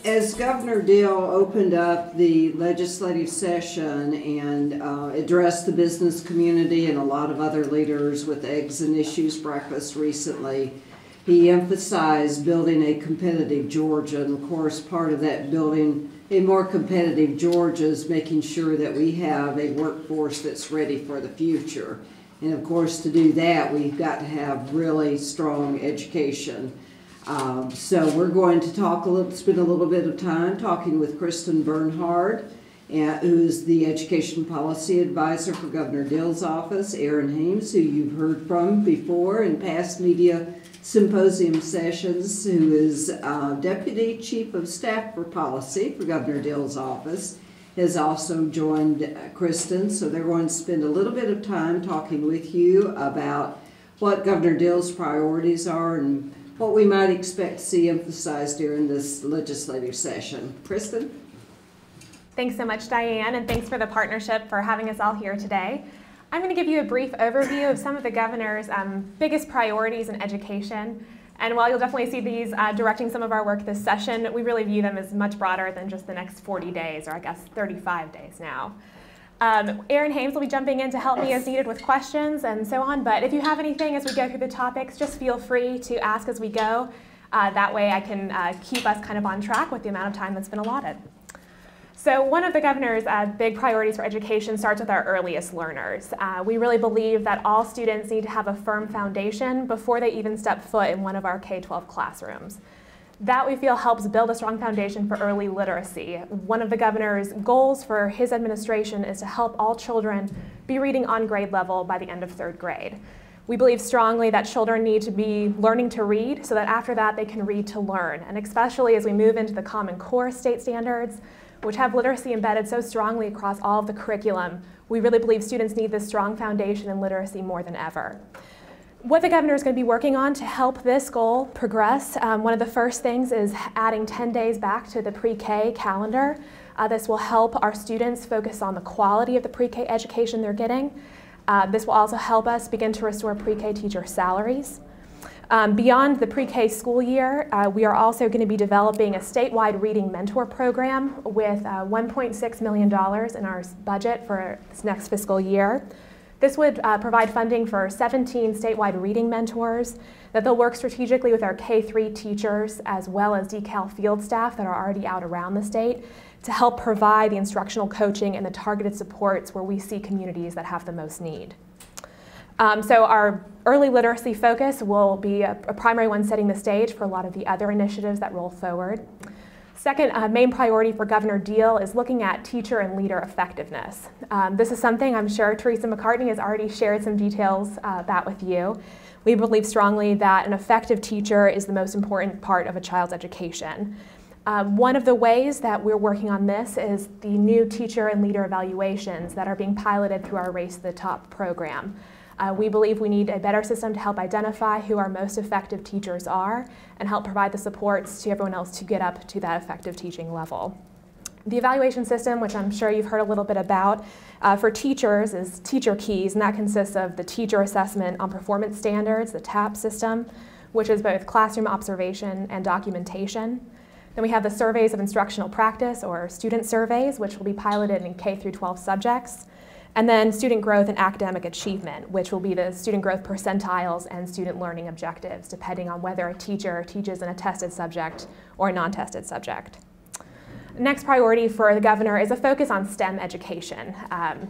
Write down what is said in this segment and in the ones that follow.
As Governor Deal opened up the legislative session and addressed the business community and a lot of other leaders with Eggs and Issues breakfast recently, he emphasized building a competitive Georgia. And of course, part of that building a more competitive Georgia is making sure that we have a workforce that's ready for the future. And of course, to do that, we've got to have really strong education. So we're going to spend a little bit of time talking with Kristen Bernhard, who is the Education Policy Advisor for Governor Deal's office, Aaron Hames, who you've heard from before in past media symposium sessions, who is Deputy Chief of Staff for Policy for Governor Deal's office, has also joined Kristen. So they're going to spend a little bit of time talking with you about what Governor Deal's priorities are and what we might expect to see emphasized during this legislative session. Kristen? Thanks so much, Diane, and thanks for the partnership for having us all here today. I'm going to give you a brief overview of some of the governor's biggest priorities in education. And while you'll definitely see these directing some of our work this session, we really view them as much broader than just the next 40 days, or I guess 35 days now. Aaron Hames will be jumping in to help me as needed with questions and so on, but if you have anything as we go through the topics, just feel free to ask as we go. That way I can keep us kind of on track with the amount of time that's been allotted. So one of the governor's big priorities for education starts with our earliest learners. We really believe that all students need to have a firm foundation before they even step foot in one of our K-12 classrooms. That, we feel, helps build a strong foundation for early literacy. One of the governor's goals for his administration is to help all children be reading on grade level by the end of 3rd grade. We believe strongly that children need to be learning to read so that after that they can read to learn, and especially as we move into the Common Core state standards, which have literacy embedded so strongly across all of the curriculum, we really believe students need this strong foundation in literacy more than ever. What the governor is going to be working on to help this goal progress, one of the first things is adding 10 days back to the pre-K calendar. This will help our students focus on the quality of the pre-K education they're getting. This will also help us begin to restore pre-K teacher salaries. Beyond the pre-K school year, we are also going to be developing a statewide reading mentor program with $1.6 million in our budget for this next fiscal year. This would provide funding for 17 statewide reading mentors that they'll work strategically with our K-3 teachers as well as DECAL field staff that are already out around the state to help provide the instructional coaching and the targeted supports where we see communities that have the most need. So our early literacy focus will be a primary one setting the stage for a lot of the other initiatives that roll forward. Second main priority for Governor Deal is looking at teacher and leader effectiveness. This is something I'm sure Teresa McCartney has already shared some details about with you. We believe strongly that an effective teacher is the most important part of a child's education. One of the ways that we're working on this is the new teacher and leader evaluations that are being piloted through our Race to the Top program. We believe we need a better system to help identify who our most effective teachers are and help provide the supports to everyone else to get up to that effective teaching level. The evaluation system, which I'm sure you've heard a little bit about, for teachers is Teacher Keys, and that consists of the Teacher Assessment on Performance Standards, the TAP system, which is both classroom observation and documentation. Then we have the Surveys of Instructional Practice, or student surveys, which will be piloted in K through 12 subjects. And then student growth and academic achievement, which will be the student growth percentiles and student learning objectives, depending on whether a teacher teaches in a tested subject or a non-tested subject. Next priority for the governor is a focus on STEM education.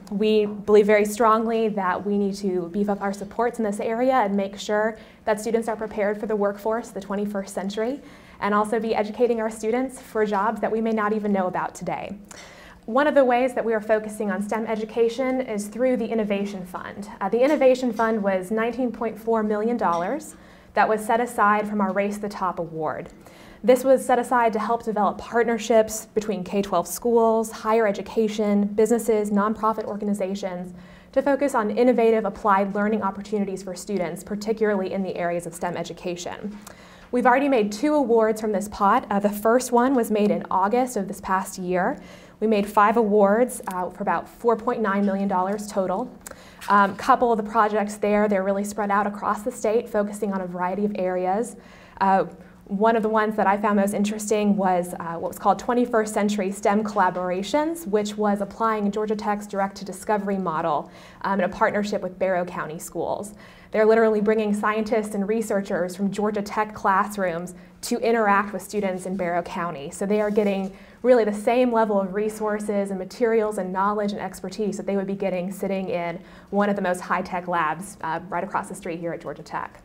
We believe very strongly that we need to beef up our supports in this area and make sure that students are prepared for the workforce, the 21st century, and also be educating our students for jobs that we may not even know about today. One of the ways that we are focusing on STEM education is through the Innovation Fund. The Innovation Fund was $19.4 million that was set aside from our Race to the Top award. This was set aside to help develop partnerships between K-12 schools, higher education, businesses, nonprofit organizations to focus on innovative applied learning opportunities for students, particularly in the areas of STEM education. We've already made 2 awards from this pot. The first one was made in August of this past year. We made 5 awards for about $4.9 million total. A couple of the projects there, they're really spread out across the state, focusing on a variety of areas. One of the ones that I found most interesting was what was called 21st Century STEM Collaborations, which was applying Georgia Tech's direct-to-discovery model in a partnership with Barrow County Schools. They're literally bringing scientists and researchers from Georgia Tech classrooms to interact with students in Barrow County. So they are getting really the same level of resources and materials and knowledge and expertise that they would be getting sitting in one of the most high-tech labs right across the street here at Georgia Tech.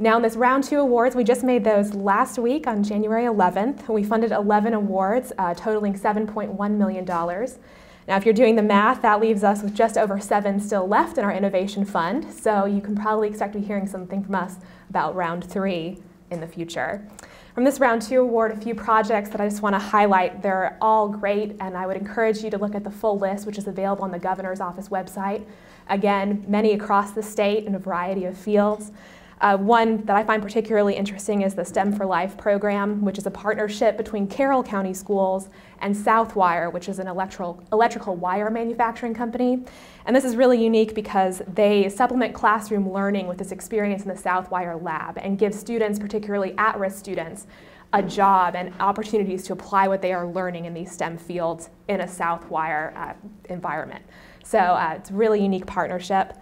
Now in this round 2 awards, we just made those last week on January 11th. We funded 11 awards totaling $7.1 million. Now if you're doing the math, that leaves us with just over 7 still left in our innovation fund. So you can probably expect to be hearing something from us about round 3 in the future. From this round 2 award, a few projects that I just want to highlight. They're all great, and I would encourage you to look at the full list, which is available on the Governor's Office website. Again, many across the state in a variety of fields. One that I find particularly interesting is the STEM for Life program, which is a partnership between Carroll County Schools and Southwire, which is an electrical wire manufacturing company. And this is really unique because they supplement classroom learning with this experience in the Southwire lab and give students, particularly at-risk students, a job and opportunities to apply what they are learning in these STEM fields in a Southwire environment. So it's a really unique partnership.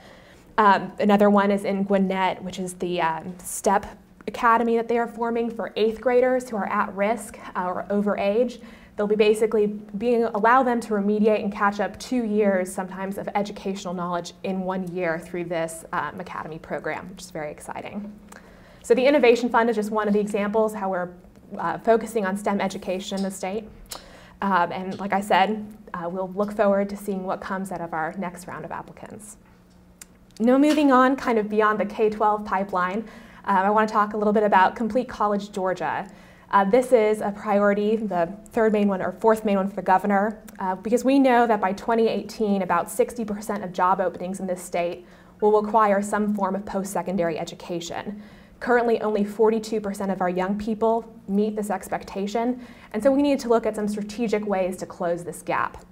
Another one is in Gwinnett, which is the STEP Academy that they are forming for 8th graders who are at risk or over age. They'll be basically allow them to remediate and catch up 2 years sometimes of educational knowledge in 1 year through this academy program, which is very exciting. So the Innovation Fund is just one of the examples how we're focusing on STEM education in the state. And like I said, we'll look forward to seeing what comes out of our next round of applicants. Now moving on kind of beyond the K-12 pipeline, I want to talk a little bit about Complete College Georgia. This is a priority, the fourth main one for the governor, because we know that by 2018, about 60% of job openings in this state will require some form of post-secondary education. Currently, only 42% of our young people meet this expectation, and so we need to look at some strategic ways to close this gap.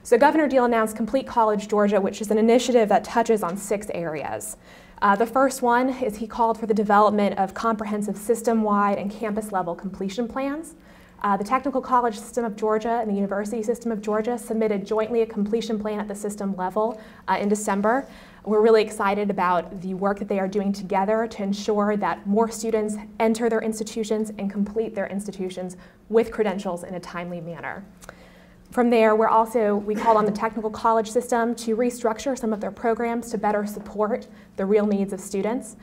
So Governor Deal announced Complete College Georgia, which is an initiative that touches on 6 areas. The first one is he called for the development of comprehensive system-wide and campus-level completion plans. The Technical College System of Georgia and the University System of Georgia submitted jointly a completion plan at the system level in December. We're really excited about the work that they are doing together to ensure that more students enter their institutions and complete their institutions with credentials in a timely manner. From there, we called on the technical college system to restructure some of their programs to better support the real needs of students.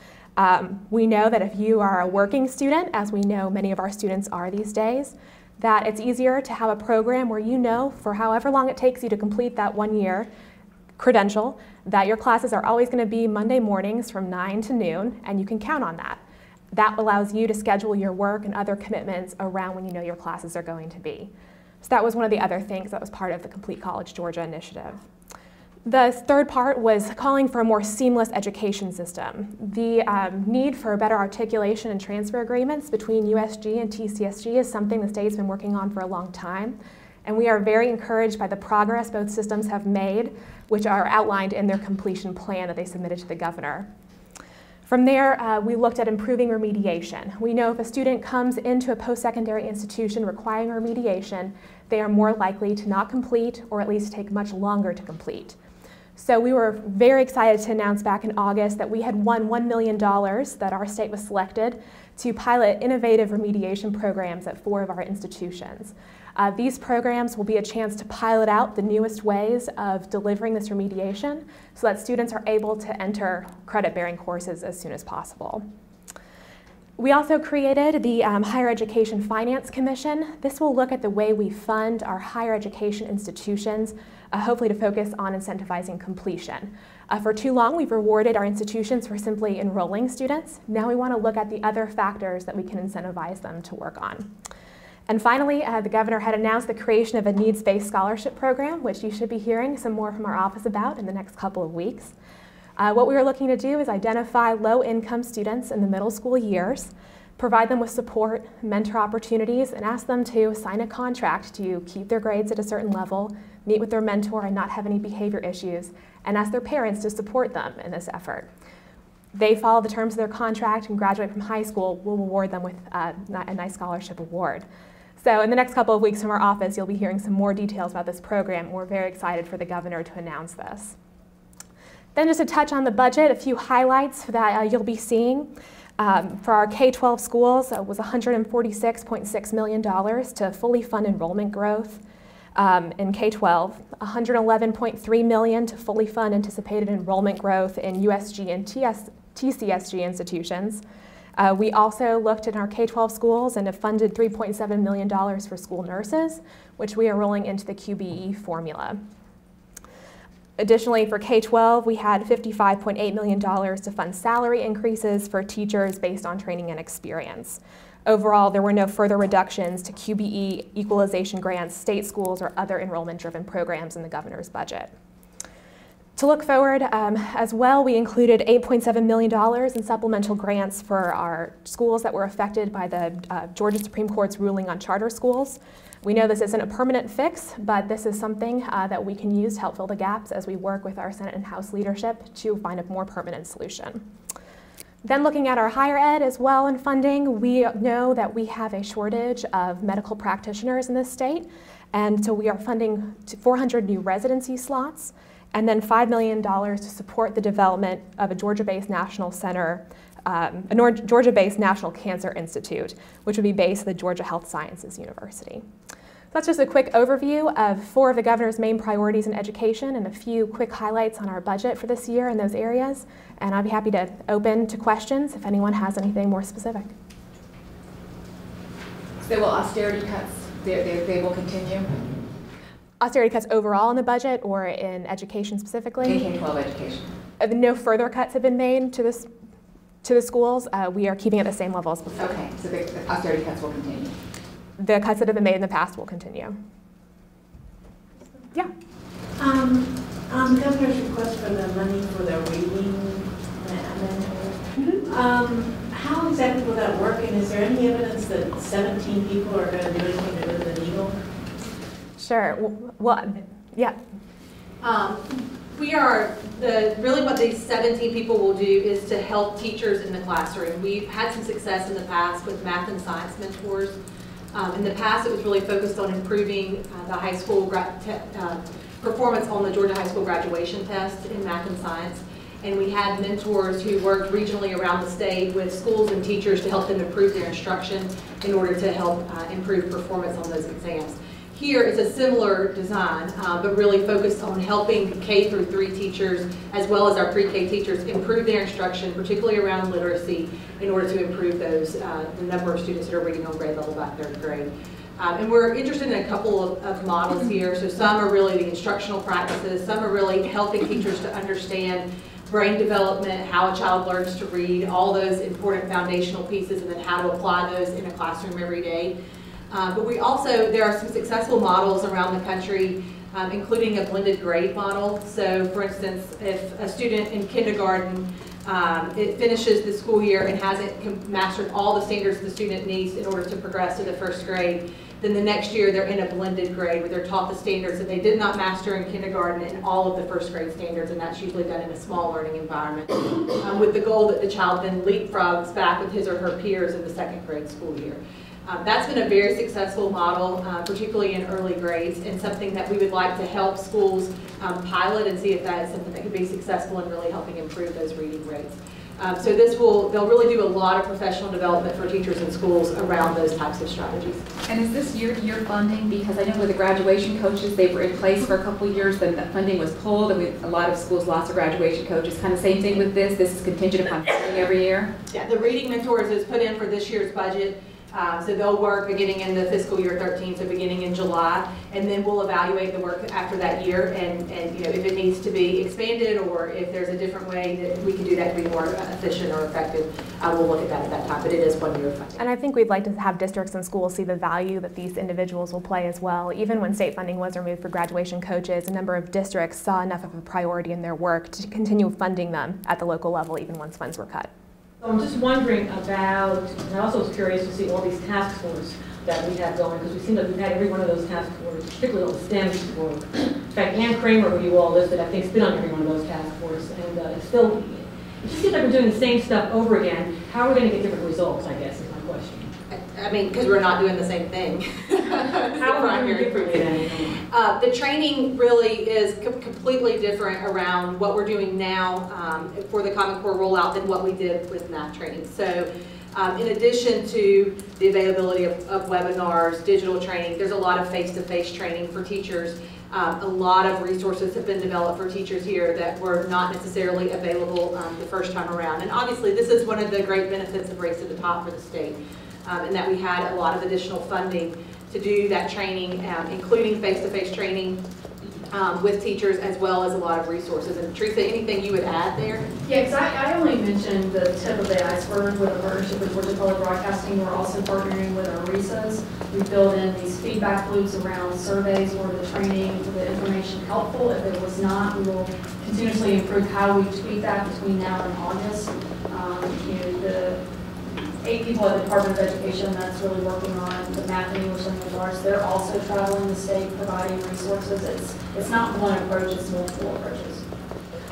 We know that if you are a working student, as we know many of our students are these days, that it's easier to have a program where you know for however long it takes you to complete that 1 year credential, that your classes are always going to be Monday mornings from 9 to noon, and you can count on that. That allows you to schedule your work and other commitments around when you know your classes are going to be. So that was one of the other things that was part of the Complete College Georgia initiative. The third part was calling for a more seamless education system. The need for better articulation and transfer agreements between USG and TCSG is something the state's been working on for a long time, and we are very encouraged by the progress both systems have made, which are outlined in their completion plan that they submitted to the governor. From there, we looked at improving remediation. We know if a student comes into a post-secondary institution requiring remediation, they are more likely to not complete or at least take much longer to complete. So we were very excited to announce back in August that we had won $1 million that our state was selected to pilot innovative remediation programs at 4 of our institutions. These programs will be a chance to pilot out the newest ways of delivering this remediation so that students are able to enter credit-bearing courses as soon as possible. We also created the Higher Education Finance Commission. This will look at the way we fund our higher education institutions, hopefully to focus on incentivizing completion. For too long, we've rewarded our institutions for simply enrolling students. Now we want to look at the other factors that we can incentivize them to work on. And finally, the governor had announced the creation of a needs-based scholarship program, which you should be hearing some more from our office about in the next couple of weeks. What we are looking to do is identify low-income students in the middle school years, provide them with support, mentor opportunities, and ask them to sign a contract to keep their grades at a certain level, meet with their mentor and not have any behavior issues, and ask their parents to support them in this effort. they follow the terms of their contract and graduate from high school, we'll reward them with a nice scholarship award. So in the next couple of weeks from our office, you'll be hearing some more details about this program. We're very excited for the governor to announce this. Then just to touch on the budget, a few highlights that you'll be seeing. For our K-12 schools, it was $146.6 million to fully fund enrollment growth in K-12, $111.3 million to fully fund anticipated enrollment growth in USG and TCSG institutions. We also looked at our K-12 schools and have funded $3.7 million for school nurses, which we are rolling into the QBE formula. Additionally, for K-12, we had $55.8 million to fund salary increases for teachers based on training and experience. Overall, there were no further reductions to QBE, equalization grants, state schools, or other enrollment-driven programs in the governor's budget. To look forward as well, we included $8.7 million in supplemental grants for our schools that were affected by the Georgia Supreme Court's ruling on charter schools. We know this isn't a permanent fix, but this is something that we can use to help fill the gaps as we work with our Senate and House leadership to find a more permanent solution. Then looking at our higher ed as well in funding, we know that we have a shortage of medical practitioners in this state, and so we are funding 400 new residency slots, and then $5 million to support the development of a Georgia-based national center, a Georgia-based National Cancer Institute, which would be based at the Georgia Health Sciences University. So that's just a quick overview of 4 of the governor's main priorities in education and a few quick highlights on our budget for this year in those areas. And I'd be happy to open to questions if anyone has anything more specific. So will austerity cuts, they will continue? Austerity cuts overall in the budget or in education specifically? K-12 education. No further cuts have been made to the schools. We are keeping it at the same level as before. Okay, so the austerity cuts will continue. The cuts that have been made in the past will continue. Yeah. The governor's request for the money for the reading mentors. How exactly will that work, and is there any evidence that 17 people are going to do anything to move the needle? Sure. Well, yeah. Really what these 17 people will do is to help teachers in the classroom. We've had some success in the past with math and science mentors. In the past, it was really focused on improving the high school performance on the Georgia high school graduation test in math and science. And we had mentors who worked regionally around the state with schools and teachers to help them improve their instruction in order to help improve performance on those exams. Here is a similar design, but really focused on helping K through 3 teachers as well as our pre-K teachers improve their instruction, particularly around literacy, in order to improve those the number of students that are reading on grade level by 3rd grade. And we're interested in a couple of models here. So some are really the instructional practices, some are really helping teachers to understand brain development, how a child learns to read, all those important foundational pieces, and then how to apply those in a classroom every day. But we also, there are some successful models around the country, including a blended grade model. So for instance, if a student in kindergarten it finishes the school year and hasn't mastered all the standards the student needs in order to progress to the 1st grade, then the next year they're in a blended grade where they're taught the standards that they did not master in kindergarten and all of the 1st grade standards, and that's usually done in a small learning environment, with the goal that the child then leapfrogs back with his or her peers in the 2nd grade school year. That's been a very successful model, particularly in early grades, and something that we would like to help schools pilot and see if that is something that could be successful in really helping improve those reading rates. So they'll really do a lot of professional development for teachers in schools around those types of strategies. And is this year-to-year funding? Because I know with the graduation coaches, they were in place for a couple of years, then the funding was pulled, and a lot of schools lost their graduation coaches. Kind of same thing with this. This is contingent upon funding every year? Yeah, the reading mentors is put in for this year's budget. So they'll work beginning in the fiscal year 13, so beginning in July, and then we'll evaluate the work after that year, and if it needs to be expanded or if there's a different way that we can do that to be more efficient or effective, we'll look at that at that time, but it is 1 year funding. And I think we'd like to have districts and schools see the value that these individuals will play as well. Even when state funding was removed for graduation coaches, a number of districts saw enough of a priority in their work to continue funding them at the local level even once funds were cut. I'm just wondering about, and I also was curious to see all these task forces that we have going, because we seem like we've had every one of those task forces, particularly all the STEM work. In fact, Ann Kramer, who you all listed, I think has been on every one of those task forces, and it's still It just seems like we're doing the same stuff over again. How are we going to get different results, I guess, is my question. I mean, because we're not doing the same thing. How are we doing differently then? The training really is completely different around what we're doing now for the Common Core rollout than what we did with math training. So in addition to the availability of webinars, digital training, there's a lot of face-to-face training for teachers. A lot of resources have been developed for teachers here that were not necessarily available the first time around. And obviously this is one of the great benefits of Race to the Top for the state, in that we had a lot of additional funding to do that training, including face-to-face training with teachers, as well as a lot of resources. And Teresa, anything you would add there? Yeah, because I only mentioned the tip of the iceberg with a partnership with Georgia Public Broadcasting. We're also partnering with our RESAs. We build in these feedback loops around surveys. Were the training, the information helpful? If it was not, we will continuously improve how we tweak that between now and August. The 8 people at the Department of Education that's really working on the math and English language arts, they're also traveling the state providing resources. It's not one approach, it's multiple approaches.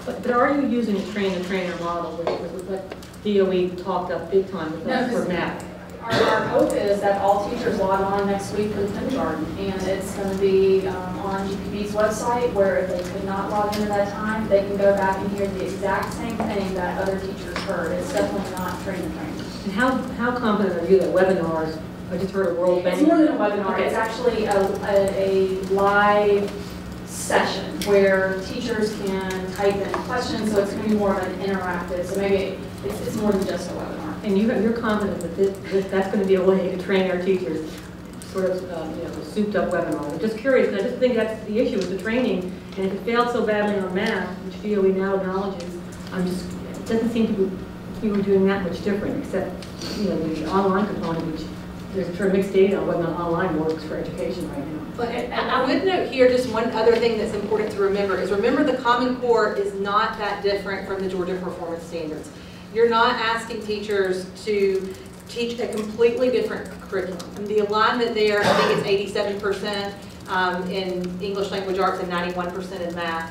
But are you using a train-the-trainer model, which what DOE talked up big time with us for math? Our hope is that all teachers log on next week for the kindergarten, and it's going to be on GPB's website, where if they could not log into that time, they can go back and hear the exact same thing that other teachers heard. It's definitely not train-the-trainer. And how confident are you that webinars, I just heard a World Bank. It's more than a webinar. Okay. It's actually a live session where teachers can type in questions, so it's going to be more of an interactive. So maybe it's more than just a webinar. And you're confident that that's going to be a way to train our teachers, sort of a souped-up webinar. I'm just curious, because I just think that's the issue with the training. And if it failed so badly on math, which DOE now acknowledges, it doesn't seem to be we were doing that much different, except the online component, which there's sort of mixed data on whether online works for education right now. But I would note here just one other thing that's important to remember is the Common Core is not that different from the Georgia Performance Standards. You're not asking teachers to teach a completely different curriculum. And the alignment there, I think it's 87% in English language arts and 91% in math.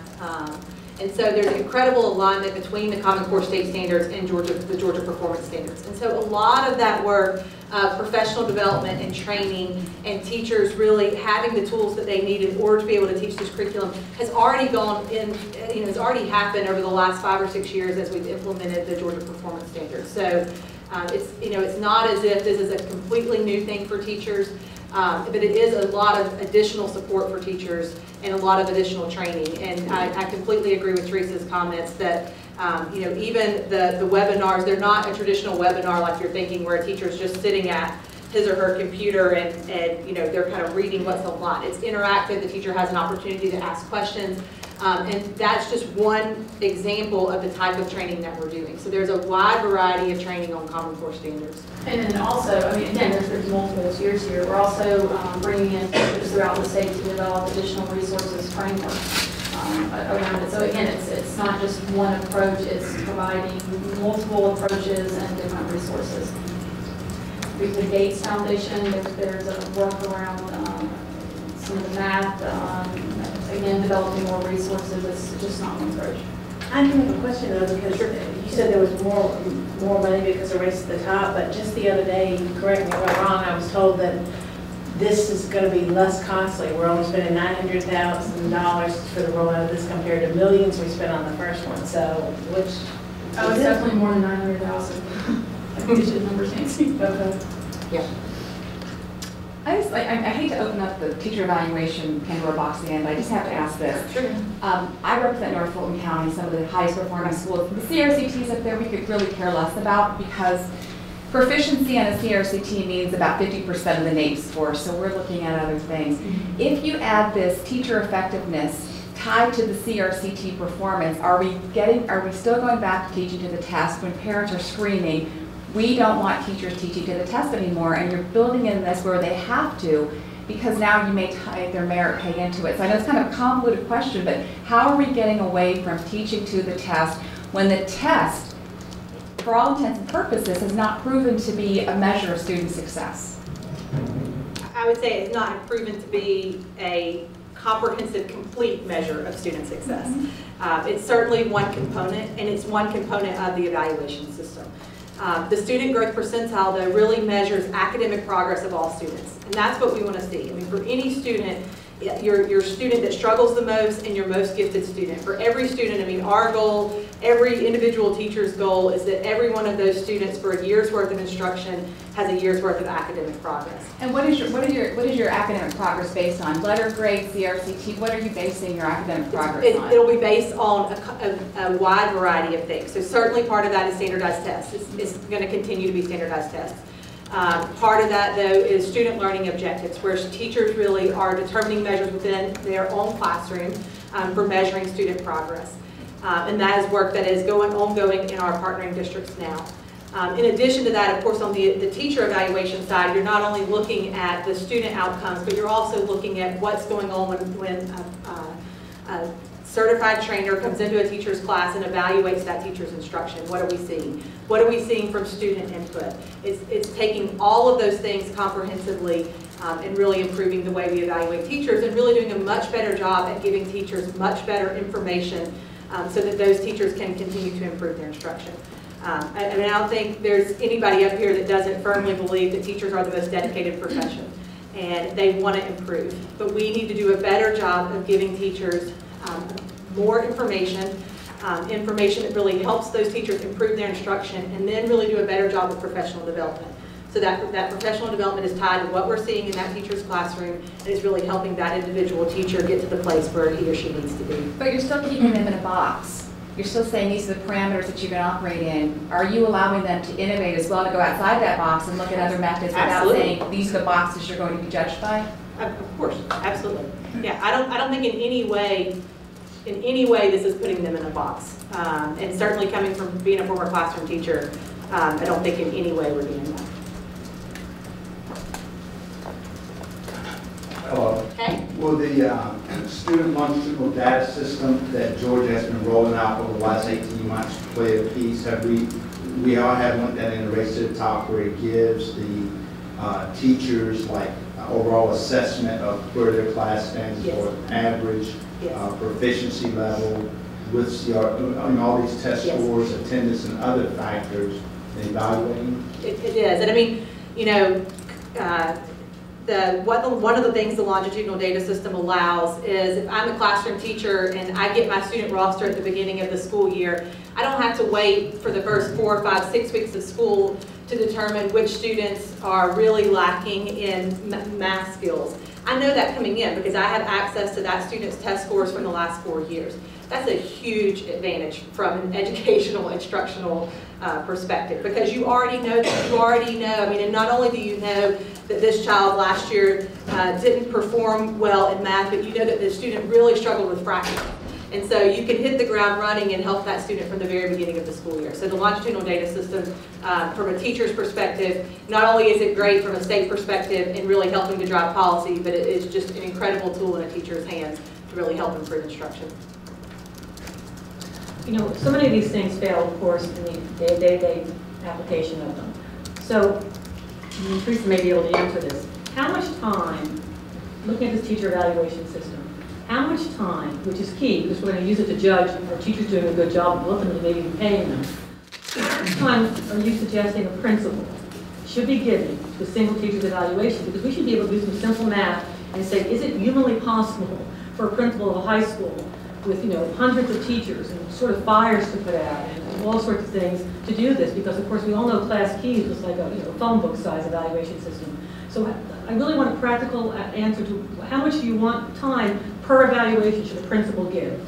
And so there's incredible alignment between the Common Core state standards and the Georgia Performance Standards. And so a lot of that work, professional development and training, and teachers really having the tools that they need in order to be able to teach this curriculum has already gone in, has already happened over the last 5 or 6 years as we've implemented the Georgia Performance Standards. So it's not as if this is a completely new thing for teachers. But it is a lot of additional support for teachers and a lot of additional training. And I completely agree with Teresa's comments that even the webinars, they're not a traditional webinar like you're thinking, where a teacher's just sitting at his or her computer and they're kind of reading what's online. It's interactive. The teacher has an opportunity to ask questions. And that's just one example of the type of training that we're doing. So there's a wide variety of training on Common Core standards. And then also, again, there's multiple tiers here. We're also bringing in teachers throughout the state to develop additional resources framework around it. So again, it's not just one approach, it's providing multiple approaches and different resources. Through the Gates Foundation, there's a work around some of the math, again, developing more resources. It's just not one approach. I do have a question though, because you said there was more money because of Race to the Top, but just the other day, correct me if I'm wrong, I was told that this is going to be less costly. We're only spending $900,000 for the rollout of this compared to millions we spent on the first one. So, which? Oh, it's definitely more than 900,000. Digit numbers, Nancy. Okay. Yeah. I hate to open up the teacher evaluation Pandora box again, but I just have to ask this. Sure. I represent North Fulton County, some of the highest performing schools. The CRCTs up there we could really care less about, because proficiency on a CRCT means about 50% of the NAEP score, so we're looking at other things. If you add this teacher effectiveness tied to the CRCT performance, are we still going back to teaching to the test when parents are screaming, we don't want teachers teaching to the test anymore, and you're building in this where they have to, because now you may tie their merit pay into it. So I know it's kind of a convoluted question, but how are we getting away from teaching to the test when the test, for all intents and purposes, has not proven to be a measure of student success? I would say it's not proven to be a comprehensive, complete measure of student success. It's certainly one component, and it's one component of the evaluation system. The student growth percentile, though, really measures academic progress of all students, and that's what we want to see. I mean, for any student, your student that struggles the most and your most gifted student. For every student, I mean, our goal, every individual teacher's goal is that every one of those students for a year's worth of instruction has a year's worth of academic progress. And what is your academic progress based on? Letter grade, CRCT, what are you basing your academic progress on? It'll be based on a wide variety of things. So certainly part of that is standardized tests. It's going to continue to be standardized tests. Part of that, though, is student learning objectives, where teachers really are determining measures within their own classroom for measuring student progress. And that is work that is ongoing in our partnering districts now. In addition to that, of course, on the teacher evaluation side, you're not only looking at the student outcomes, but you're also looking at what's going on when a certified trainer comes into a teacher's class and evaluates that teacher's instruction. What are we seeing? What are we seeing from student input? It's taking all of those things comprehensively and really improving the way we evaluate teachers and really doing a much better job at giving teachers much better information so that those teachers can continue to improve their instruction. I mean, I don't think there's anybody up here that doesn't firmly believe that teachers are the most dedicated profession and they want to improve. But we need to do a better job of giving teachers more information, information that really helps those teachers improve their instruction, and then really do a better job of professional development. So that professional development is tied to what we're seeing in that teacher's classroom, and is really helping that individual teacher get to the place where he or she needs to be. But you're still keeping them in a box. You're still saying these are the parameters that you can operate in. Are you allowing them to innovate as well, to go outside that box and look at other methods without Absolutely. saying these are the boxes you're going to be judged by? Of course, absolutely. Yeah, I don't think in any way this is putting them in a box. And certainly coming from being a former classroom teacher, I don't think in any way we're doing that. Hello. Okay. Will the student longitudinal data system that Georgia has been rolling out over the last 18 months play a piece? We all have one that in the Race to the Top, where it gives the teachers like overall assessment of where their class stands Yes. for average, Yes. proficiency level, with all these test Yes. scores, attendance, and other factors in evaluating? It is, and I mean, you know, one of the things the longitudinal data system allows is if I'm a classroom teacher and I get my student roster at the beginning of the school year, I don't have to wait for the first 4, 5, 6 weeks of school to determine which students are really lacking in math skills. I know that coming in because I have access to that student's test scores from the last 4 years. That's a huge advantage from an educational, instructional perspective, because you already know that. You already know, I mean, and not only do you know that this child last year didn't perform well in math, but you know that the student really struggled with fractions. And so you can hit the ground running and help that student from the very beginning of the school year. So the longitudinal data system, from a teacher's perspective, not only is it great from a state perspective in really helping to drive policy, but it is just an incredible tool in a teacher's hands to really help improve instruction. You know, so many of these things fail, of course, in the day-to-day application of them. So, Teresa may be able to answer this. How much time, looking at this teacher evaluation system, how much time, which is key, because we're going to use it to judge our teachers doing a good job and ultimately maybe paying them, how much time are you suggesting a principal should be given to a single teacher's evaluation? Because we should be able to do some simple math and say, is it humanly possible for a principal of a high school with, you know, hundreds of teachers and sort of fires to put out and all sorts of things to do this? Because of course we all know class keys was like a, you know, phone book size evaluation system. So I really want a practical answer to how much do you want time per evaluation should a principal give?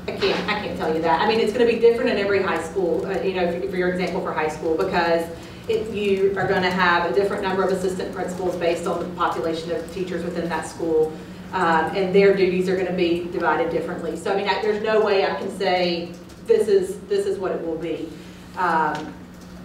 I can't tell you that. I mean, it's going to be different in every high school, you know, for your example for high school, because you are going to have a different number of assistant principals based on the population of teachers within that school. And their duties are going to be divided differently. So I mean, there's no way I can say this is what it will be.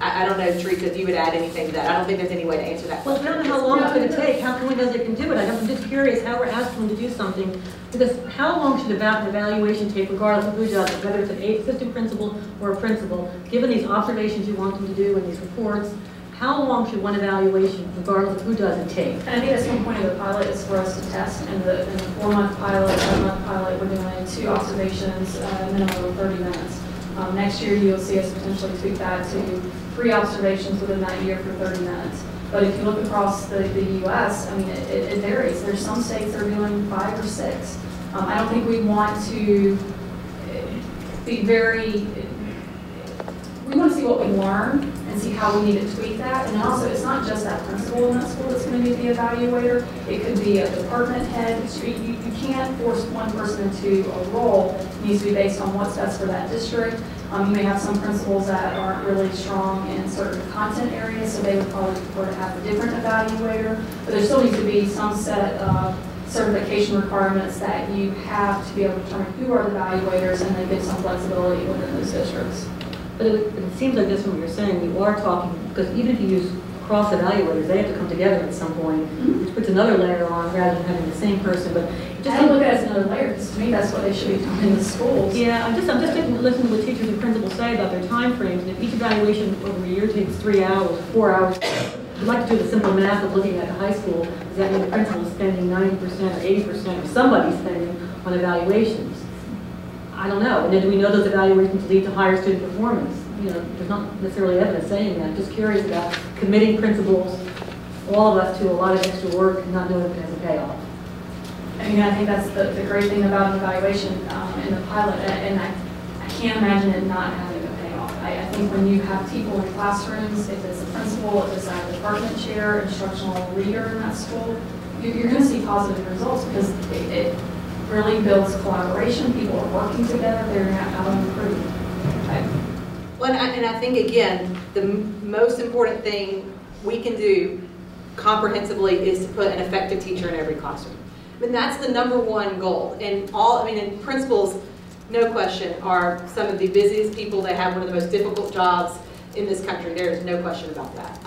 I don't know, Teresa, if you would add anything to that. I don't think there's any way to answer that Well, question. we don't know how long it's going to take. How can we know they can do it? I'm just curious how we're asking them to do something. Because how long should an evaluation take, regardless of who does it, whether it's an assistant principal or a principal, given these observations you want them to do and these reports? how long should one evaluation, regardless of who does it, take? And I think that's one point of the pilot is for us to test. In the 4-month pilot, 7-month pilot, we're doing 2 observations, a minimum of 30 minutes. Next year, you'll see us potentially tweak that to 3 observations within that year for 30 minutes. But if you look across the U.S., I mean, it varies. There's some states that are doing 5 or 6. I don't think we want to be very, we want to see what we learn and see how we need to tweak that. And also, it's not just that principal in that school that's going to be the evaluator. It could be a department head. You can't force one person into a role. It needs to be based on what's best for that district. You may have some principals that aren't really strong in certain content areas, so they would probably prefer to have a different evaluator. But there still needs to be some set of certification requirements that you have to be able to determine who are the evaluators, and they give some flexibility within those districts. But it seems like this, what you're saying, you are talking, because even if you use cross evaluators, they have to come together at some point, which puts another layer on rather than having the same person. But I don't look at it as another layer, because to me that's what they should be doing in the schools. Yeah, I'm just listening to what teachers and principals say about their time frames, and if each evaluation over a year takes 3 hours, 4 hours, I'd like to do the simple math of looking at the high school. Does that mean the principal is spending 90% or 80% or somebody's spending on evaluations? I don't know. And then do we know those evaluations lead to higher student performance? You know, there's not necessarily evidence saying that. I'm just curious about committing principals, all of us, to a lot of extra work and not knowing if it has a payoff. I mean, I think that's the great thing about an evaluation in the pilot, and I can't imagine it not having a payoff. I think when you have people in classrooms, if it's a principal, if it's a department chair, instructional leader in that school, you're going to see positive results because it really builds collaboration. People are working together. They're going to have to improve. Okay. Well, and I think, again, the most important thing we can do comprehensively is to put an effective teacher in every classroom. I mean, that's the #1 goal. And principals, no question, are some of the busiest people. They have one of the most difficult jobs in this country. There is no question about that.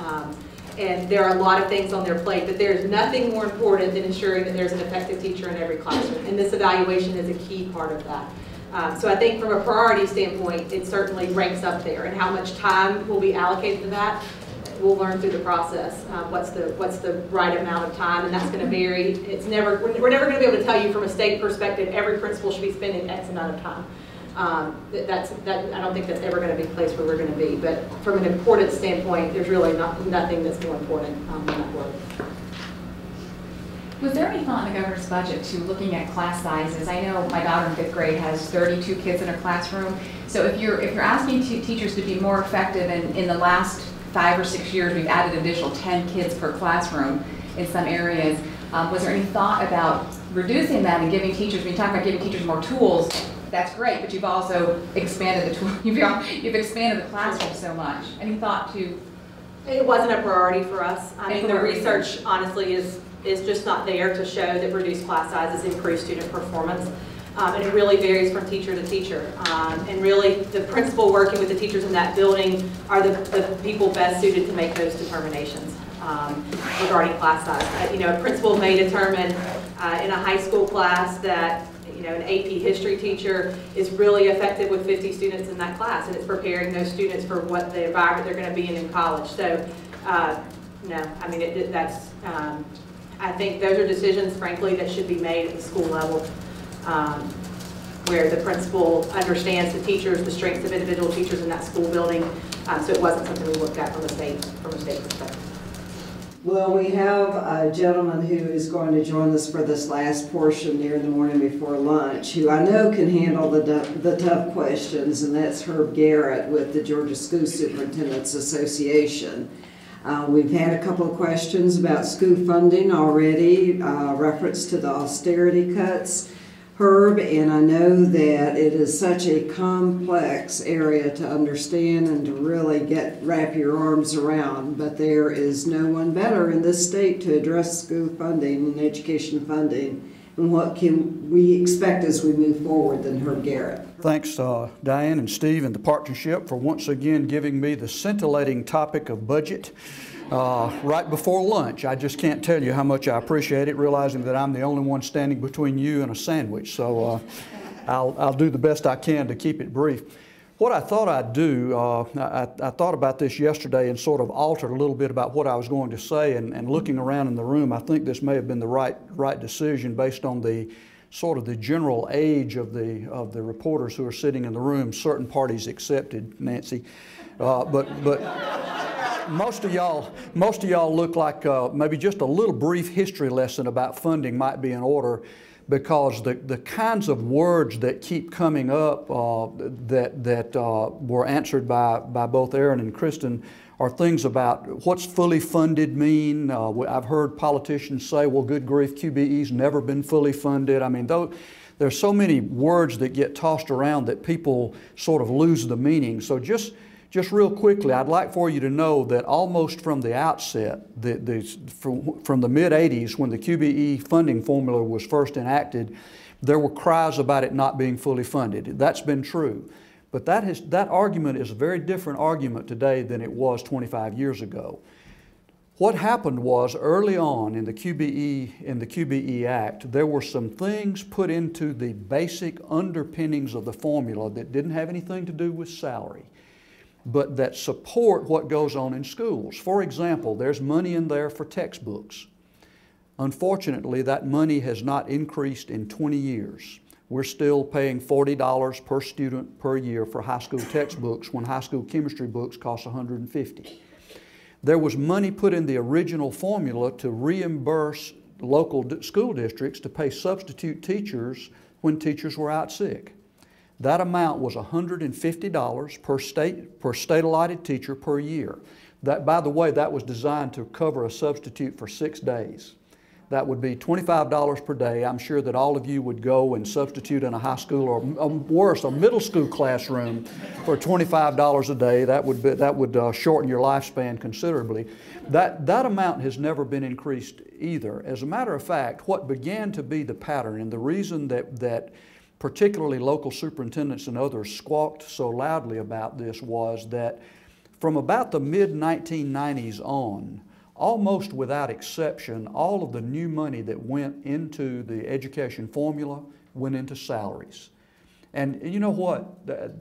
And there are a lot of things on their plate, but there's nothing more important than ensuring that there's an effective teacher in every classroom. And this evaluation is a key part of that. So I think from a priority standpoint, it certainly ranks up there. And how much time will be allocated to that, we'll learn through the process. What's the right amount of time, and that's going to vary. We're never going to be able to tell you from a state perspective every principal should be spending X amount of time. I don't think that's ever going to be the place where we're going to be. But from an importance standpoint, there's really nothing that's more important than that work. Was there any thought in the governor's budget to looking at class sizes? I know my daughter in 5th grade has 32 kids in her classroom. So if you're asking teachers to be more effective, and in the last 5 or 6 years we've added an additional 10 kids per classroom in some areas, was there any thought about reducing that and giving teachers, when you talk about giving teachers more tools, that's great, but you've also expanded the tool, you've expanded the classroom so much. Any thought to? It wasn't a priority for us. I mean, the research honestly is just not there to show that reduced class sizes improve student performance. And it really varies from teacher to teacher. And really, the principal working with the teachers in that building are the people best suited to make those determinations regarding class size. A principal may determine in a high school class that an AP history teacher is really effective with 50 students in that class, and it's preparing those students for what the environment they're going to be in college. So, no, I mean, I think those are decisions, frankly, that should be made at the school level, where the principal understands the teachers, the strengths of individual teachers in that school building. So it wasn't something we looked at from a state perspective. Well, we have a gentleman who is going to join us for this last portion near the morning before lunch, who I know can handle the tough questions, and that's Herb Garrett with the Georgia School Superintendents Association. We've had a couple of questions about school funding already, reference to the austerity cuts, Herb, and I know that it is such a complex area to understand and to really wrap your arms around, but there is no one better in this state to address school funding and education funding, and what can we expect as we move forward than Herb Garrett. Thanks, Diane and Steve and the partnership for once again giving me the scintillating topic of budget right before lunch. I just can't tell you how much I appreciate it, realizing that I'm the only one standing between you and a sandwich. So I'll do the best I can to keep it brief. What I thought I'd do, I thought about this yesterday and sort of altered a little bit about what I was going to say, and looking around in the room, I think this may have been the right decision based on the sort of the general age of the reporters who are sitting in the room, certain parties accepted, Nancy. But most of y'all look like maybe just a little brief history lesson about funding might be in order, because the kinds of words that keep coming up that were answered by both Aaron and Kristen are things about what's fully funded mean. I've heard politicians say, well, good grief, QBE's never been fully funded. I mean, there's so many words that get tossed around that people sort of lose the meaning. So just real quickly, I'd like for you to know that almost from the outset, from the mid-'80s, when the QBE funding formula was first enacted, there were cries about it not being fully funded. That's been true. But that argument is a very different argument today than it was 25 years ago. What happened was, early on in the QBE Act, there were some things put into the basic underpinnings of the formula that didn't have anything to do with salary, but that support what goes on in schools. For example, there's money in there for textbooks. Unfortunately, that money has not increased in 20 years. We're still paying $40 per student per year for high school textbooks when high school chemistry books cost $150. There was money put in the original formula to reimburse local school districts to pay substitute teachers when teachers were out sick. That amount was $150 per state allotted teacher per year. That, by the way, that was designed to cover a substitute for 6 days. That would be $25 per day. I'm sure that all of you would go and substitute in a high school, or worse, a middle school classroom for $25 a day. That would shorten your lifespan considerably. That amount has never been increased either. As a matter of fact, what began to be the pattern, and the reason that particularly local superintendents and others squawked so loudly about this, was that from about the mid-1990s on, almost without exception, all of the new money that went into the education formula went into salaries. And you know what?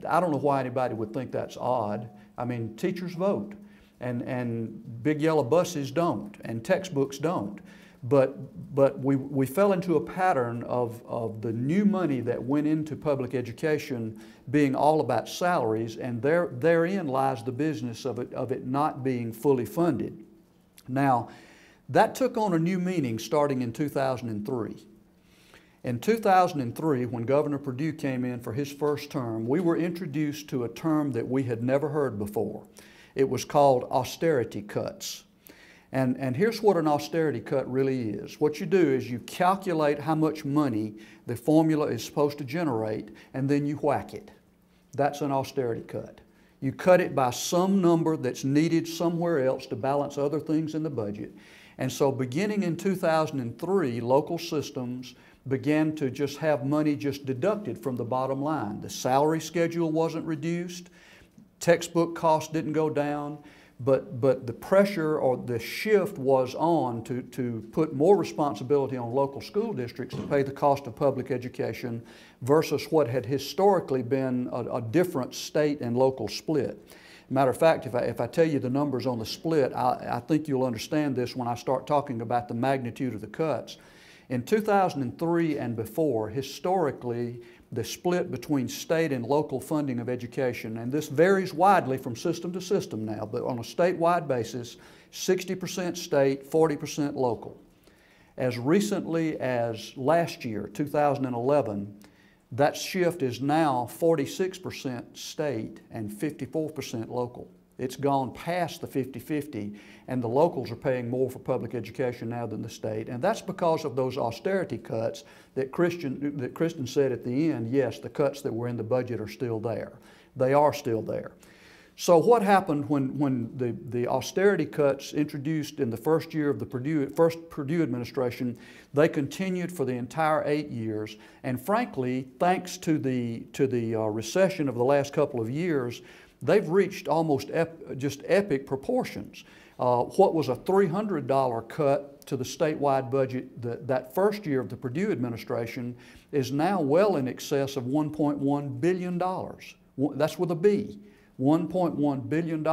I don't know why anybody would think that's odd. I mean, teachers vote, and big yellow buses don't, and textbooks don't. But we fell into a pattern of the new money that went into public education being all about salaries, and therein lies the business of it not being fully funded. Now, that took on a new meaning starting in 2003. In 2003, when Governor Perdue came in for his first term, we were introduced to a term that we had never heard before. It was called austerity cuts. And here's what an austerity cut really is. What you do is you calculate how much money the formula is supposed to generate, and then you whack it. That's an austerity cut. You cut it by some number that's needed somewhere else to balance other things in the budget. And so beginning in 2003, local systems began to just have money just deducted from the bottom line. The salary schedule wasn't reduced, textbook costs didn't go down, but the pressure or the shift was on to put more responsibility on local school districts to pay the cost of public education versus what had historically been a different state and local split. Matter of fact, if I tell you the numbers on the split, I think you'll understand this when I start talking about the magnitude of the cuts. In 2003 and before, historically, the split between state and local funding of education, and this varies widely from system to system now, but on a statewide basis, 60% state, 40% local. As recently as last year, 2011, that shift is now 46% state and 54% local. It's gone past the 50-50, and the locals are paying more for public education now than the state. And that's because of those austerity cuts that Kristen said at the end. Yes, the cuts that were in the budget are still there. They are still there. So what happened when the austerity cuts introduced in the first year of the first Perdue administration, they continued for the entire 8 years. And frankly, thanks to the recession of the last couple of years, they've reached almost just epic proportions. What was a $300 cut to the statewide budget that first year of the Perdue administration is now well in excess of $1.1 billion. That's with a B, $1.1 billion.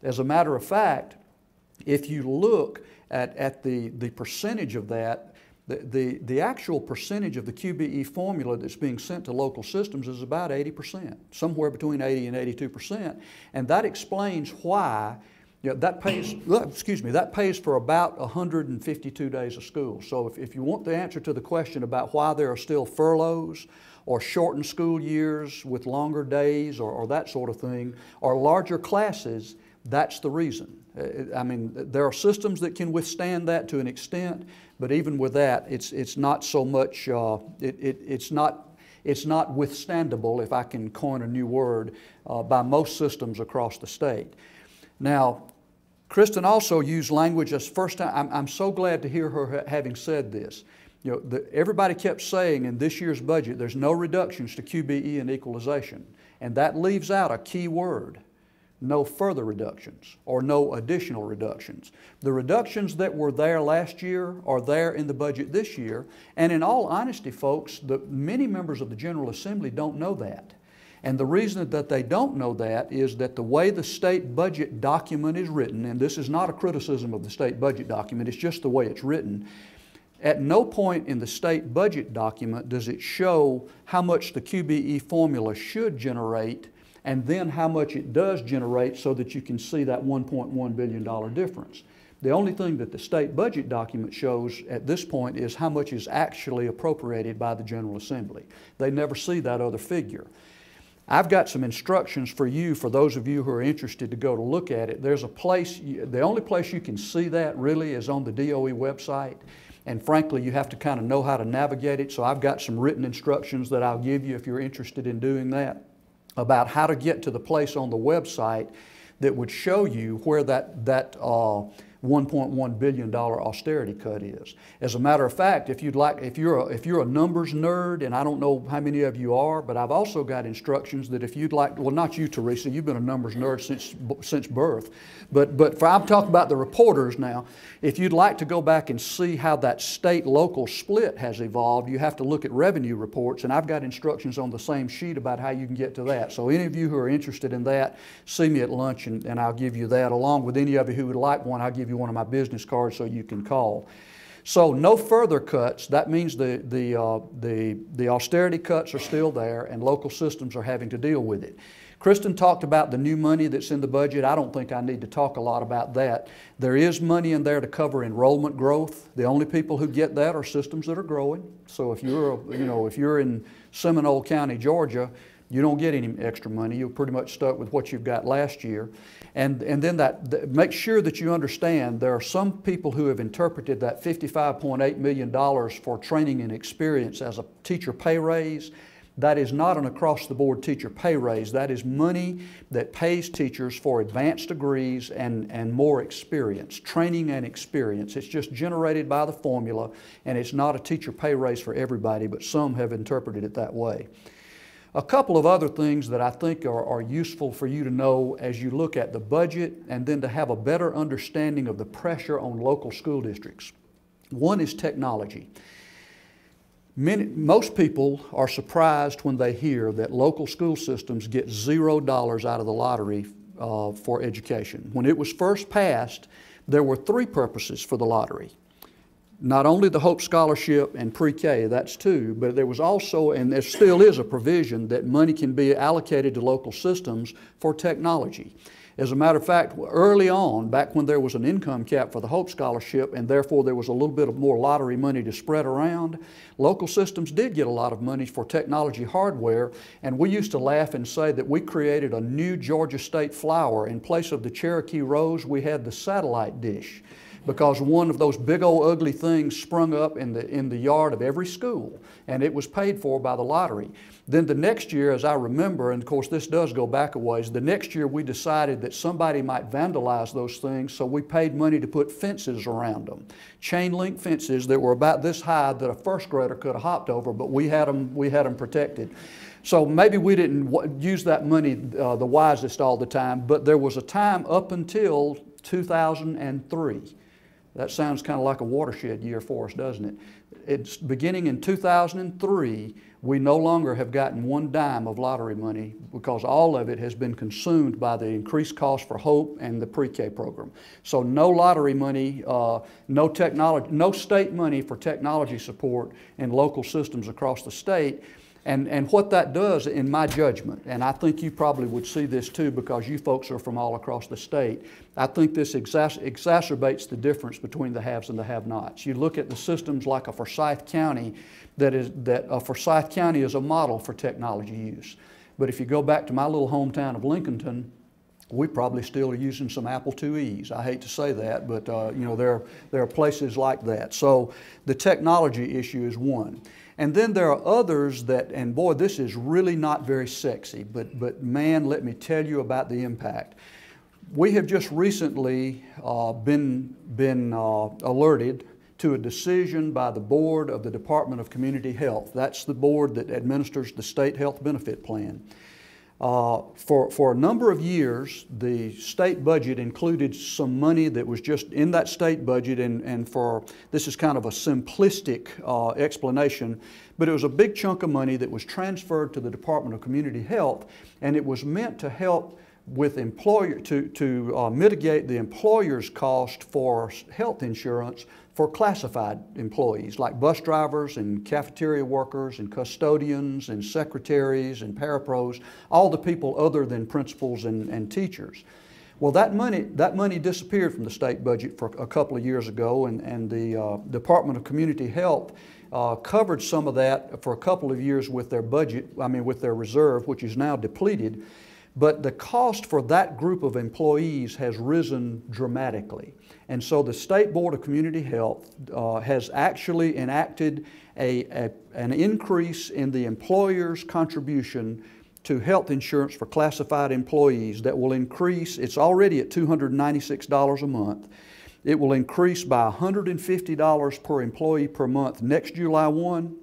As a matter of fact, if you look at the percentage of that, the actual percentage of the QBE formula that's being sent to local systems is about 80%, somewhere between 80 and 82%. And that explains why that pays for about 152 days of school. So if you want the answer to the question about why there are still furloughs or shortened school years with longer days or that sort of thing, or larger classes, that's the reason. I mean, there are systems that can withstand that to an extent, but even with that, it's not so much, it's not withstandable, if I can coin a new word, by most systems across the state. Now, Kristen also used language as first time. I'm so glad to hear her having said this. Everybody kept saying in this year's budget, there's no reductions to QBE and equalization. And that leaves out a key word: no further reductions or no additional reductions. The reductions that were there last year are there in the budget this year. And in all honesty, folks, many members of the General Assembly don't know that. And the reason that they don't know that is that the way the state budget document is written, and this is not a criticism of the state budget document, it's just the way it's written, at no point in the state budget document does it show how much the QBE formula should generate and then how much it does generate so that you can see that $1.1 billion difference. The only thing that the state budget document shows at this point is how much is actually appropriated by the General Assembly. They never see that other figure. I've got some instructions for you, for those of you who are interested to go to look at it. There's a place, the only place you can see that really is on the DOE website. And frankly, you have to kind of know how to navigate it. So I've got some written instructions that I'll give you if you're interested in doing that, about how to get to the place on the website that would show you where that $1.1 billion austerity cut is. As a matter of fact, if you're a numbers nerd, and I don't know how many of you are, but I've also got instructions that if you'd like, well, not you, Teresa, you've been a numbers nerd since birth, but I'm talking about the reporters now. If you'd like to go back and see how that state-local split has evolved, you have to look at revenue reports, and I've got instructions on the same sheet about how you can get to that. So any of you who are interested in that, see me at lunch and I'll give you that. Along with any of you who would like one, I'll give you one of my business cards so you can call. So no further cuts. That means the austerity cuts are still there and local systems are having to deal with it. Kristen talked about the new money that's in the budget. I don't think I need to talk a lot about that. There is money in there to cover enrollment growth. The only people who get that are systems that are growing. So if you're in Seminole County, Georgia, you don't get any extra money. You're pretty much stuck with what you've got last year. And then make sure that you understand there are some people who have interpreted that $55.8 million for training and experience as a teacher pay raise. That is not an across-the-board teacher pay raise. That is money that pays teachers for advanced degrees and more experience, training and experience. It's just generated by the formula, and it's not a teacher pay raise for everybody, but some have interpreted it that way. A couple of other things that I think are useful for you to know as you look at the budget and then to have a better understanding of the pressure on local school districts. One is technology. Most people are surprised when they hear that local school systems get $0 out of the lottery for education. When it was first passed, there were three purposes for the lottery. Not only the Hope Scholarship and pre-K, that's two, but there was also, and there still is, a provision that money can be allocated to local systems for technology. As a matter of fact, early on, back when there was an income cap for the Hope Scholarship and therefore there was a little bit of more lottery money to spread around, local systems did get a lot of money for technology hardware, and we used to laugh and say that we created a new Georgia State flower. In place of the Cherokee Rose, we had the satellite dish, because one of those big old ugly things sprung up in the yard of every school, and it was paid for by the lottery. Then the next year, as I remember, and of course this does go back a ways, the next year we decided that somebody might vandalize those things, so we paid money to put fences around them. Chain link fences that were about this high that a first grader could have hopped over, but we had them protected. So maybe we didn't use that money the wisest all the time, but there was a time up until 2003 That sounds kind of like a watershed year for us, doesn't it? It's beginning in 2003, we no longer have gotten one dime of lottery money because all of it has been consumed by the increased cost for HOPE and the pre-K program. So no lottery money, no technology, no state money for technology support in local systems across the state. And what that does, in my judgment, and I think you probably would see this too because you folks are from all across the state, I think this exacerbates the difference between the haves and the have-nots. You look at the systems like a Forsyth County, Forsyth County is a model for technology use. But if you go back to my little hometown of Lincolnton, we probably still are using some Apple IIe's. I hate to say that, but you know, there are places like that. So the technology issue is one. And then there are others that, and boy, this is really not very sexy, but man, let me tell you about the impact. We have just recently been alerted to a decision by the board of the Department of Community Health. That's the board that administers the state health benefit plan. For a number of years, the state budget included some money that was just in that state budget, and this is kind of a simplistic explanation, but it was a big chunk of money that was transferred to the Department of Community Health, and it was meant to help with to mitigate the employer's cost for health insurance for classified employees like bus drivers and cafeteria workers and custodians and secretaries and parapros, all the people other than principals and teachers. Well, that money disappeared from the state budget for a couple of years ago, and the Department of Community Health covered some of that for a couple of years with their budget, with their reserve, which is now depleted. But the cost for that group of employees has risen dramatically. And so the State Board of Community Health has actually enacted an increase in the employer's contribution to health insurance for classified employees that will increase. It's already at $296 a month. It will increase by $150 per employee per month next July 1,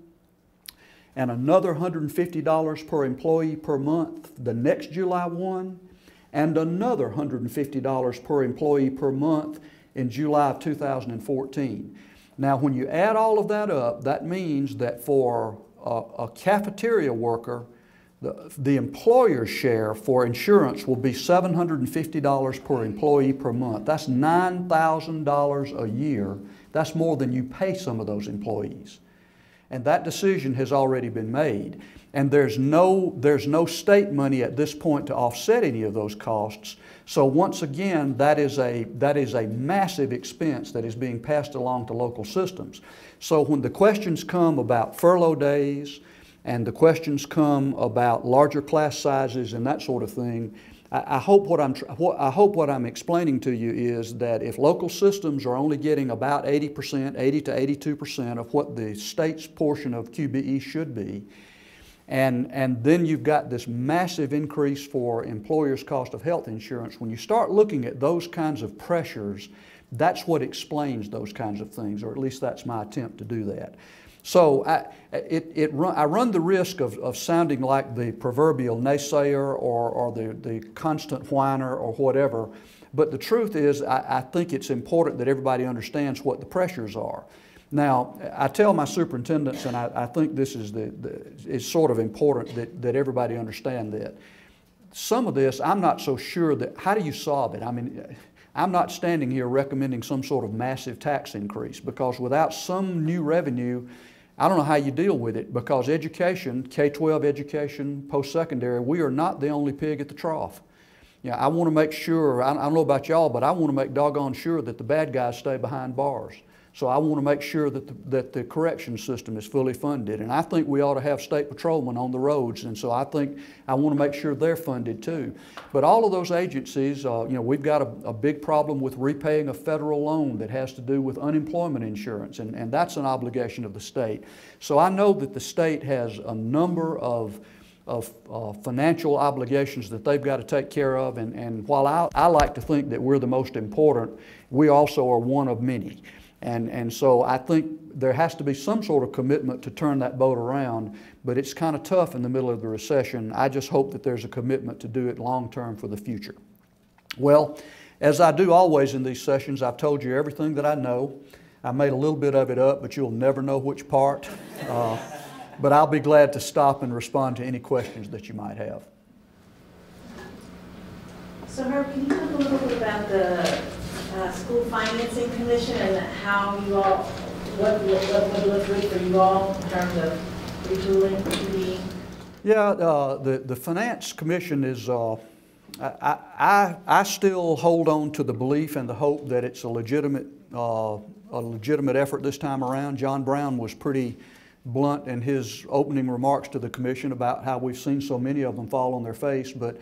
and another $150 per employee per month the next July 1, and another $150 per employee per month in July of 2014. Now, when you add all of that up, that means that for a cafeteria worker, the employer's share for insurance will be $750 per employee per month. That's $9,000 a year. That's more than you pay some of those employees. And that decision has already been made. And there's no state money at this point to offset any of those costs. So once again, that is a massive expense that is being passed along to local systems. So when the questions come about furlough days and the questions come about larger class sizes and that sort of thing, I hope what I'm explaining to you is that if local systems are only getting about 80%, 80 to 82% of what the state's portion of QBE should be, and then you've got this massive increase for employers' cost of health insurance, when you start looking at those kinds of pressures, that's what explains those kinds of things, or at least that's my attempt to do that. So I run the risk of sounding like the proverbial naysayer or the constant whiner or whatever, but the truth is I think it's important that everybody understands what the pressures are. Now, I tell my superintendents, and I think this is it's sort of important that everybody understand that. Some of this, I'm not so sure that, how do you solve it? I mean, I'm not standing here recommending some sort of massive tax increase, because without some new revenue, I don't know how you deal with it, because education, K-12 education, post-secondary, we are not the only pig at the trough. You know, I want to make sure, I don't know about y'all, but I want to make doggone sure that the bad guys stay behind bars. So I want to make sure that the correction system is fully funded. And I think we ought to have state patrolmen on the roads. And so I want to make sure they're funded too. But all of those agencies, you know, we've got a big problem with repaying a federal loan that has to do with unemployment insurance. And that's an obligation of the state. So I know that the state has a number of financial obligations that they've got to take care of. And while I like to think that we're the most important, we also are one of many. And so I think there has to be some sort of commitment to turn that boat around, but it's kind of tough in the middle of the recession. I just hope that there's a commitment to do it long term for the future. Well, As I do always in these sessions, I've told you everything that I know. I made a little bit of it up, but you'll never know which part. But I'll be glad to stop and respond to any questions that you might have. So Herb, can you talk a little bit about the School Financing Commission and how you all, what looks good for you all in terms of retooling, QBE? Yeah, the Finance Commission is, I still hold on to the belief and the hope that it's a legitimate effort this time around. John Brown was pretty blunt in his opening remarks to the commission about how we've seen so many of them fall on their face, but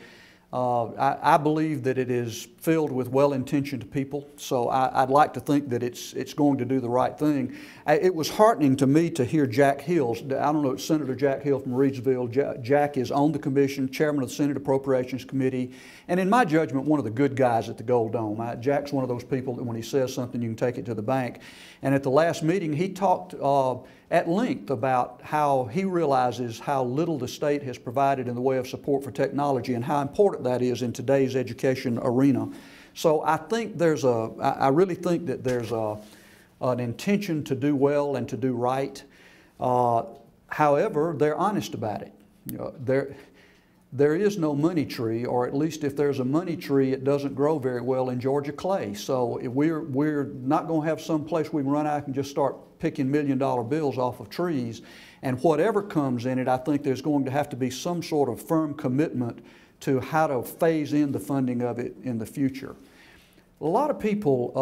I believe that it is filled with well-intentioned people, so I'd like to think that it's going to do the right thing. It was heartening to me to hear Jack Hills. I don't know, it's Senator Jack Hill from Reidsville. Jack is on the commission, chairman of the Senate Appropriations Committee, and in my judgment, one of the good guys at the Gold Dome. Jack's one of those people that when he says something, you can take it to the bank. And at the last meeting, he talked at length about how he realizes how little the state has provided in the way of support for technology and how important that is in today's education arena. So I think I really think that there's an intention to do well and to do right. However, they're honest about it. You know, there is no money tree, or at least if there's a money tree, it doesn't grow very well in Georgia clay. So we're not going to have some place we can run out and just start picking $1 million bills off of trees. And whatever comes in it, I think there's going to have to be some sort of firm commitment to how to phase in the funding of it in the future. A lot of people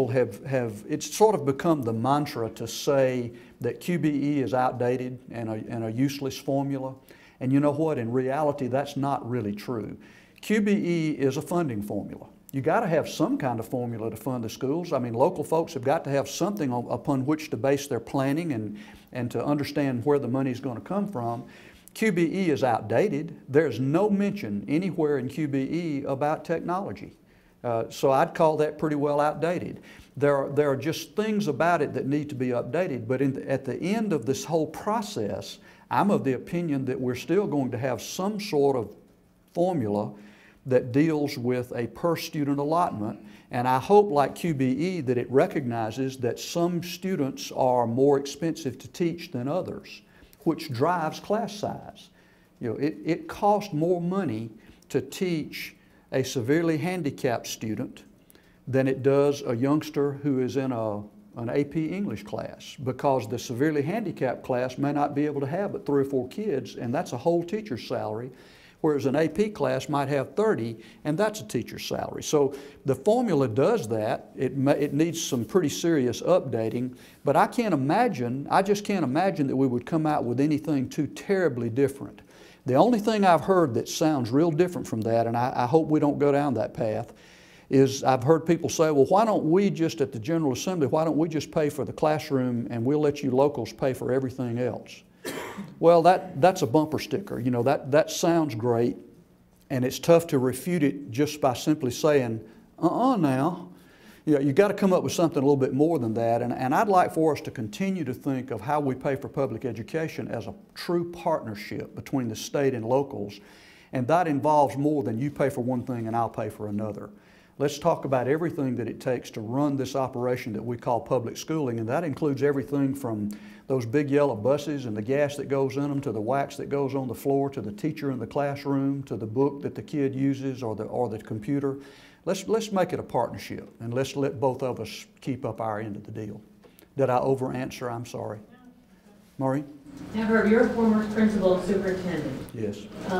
have it's sort of become the mantra to say that QBE is outdated and a useless formula. And you know what? In reality, that's not really true. QBE is a funding formula. You got to have some kind of formula to fund the schools. I mean, local folks have got to have something upon which to base their planning and to understand where the money is going to come from. QBE is outdated. There's no mention anywhere in QBE about technology. So I'd call that pretty well outdated. There are just things about it that need to be updated, but at the end of this whole process, I'm of the opinion that we're still going to have some sort of formula that deals with a per student allotment, and I hope, like QBE, that it recognizes that some students are more expensive to teach than others, which drives class size. You know, it costs more money to teach a severely handicapped student than it does a youngster who is in an AP English class, because the severely handicapped class may not be able to have but 3 or 4 kids, and that's a whole teacher's salary, whereas an AP class might have 30, and that's a teacher's salary. So the formula does that. It needs some pretty serious updating, but I just can't imagine that we would come out with anything too terribly different. The only thing I've heard that sounds real different from that, and I hope we don't go down that path, is I've heard people say, well, why don't we just at the General Assembly, why don't we just pay for the classroom and we'll let you locals pay for everything else? Well, that's a bumper sticker. You know, that sounds great, and it's tough to refute it just by simply saying, now. You know, you've got to come up with something a little bit more than that, and I'd like for us to continue to think of how we pay for public education as a true partnership between the state and locals, and that involves more than you pay for one thing and I'll pay for another. Let's talk about everything that it takes to run this operation that we call public schooling, and that includes everything from those big yellow buses and the gas that goes in them, to the wax that goes on the floor, to the teacher in the classroom, to the book that the kid uses or the computer. Let's make it a partnership, and let's let both of us keep up our end of the deal. Did I over-answer? I'm sorry. Maureen? Now, Herb, you're a former principal and superintendent. Yes.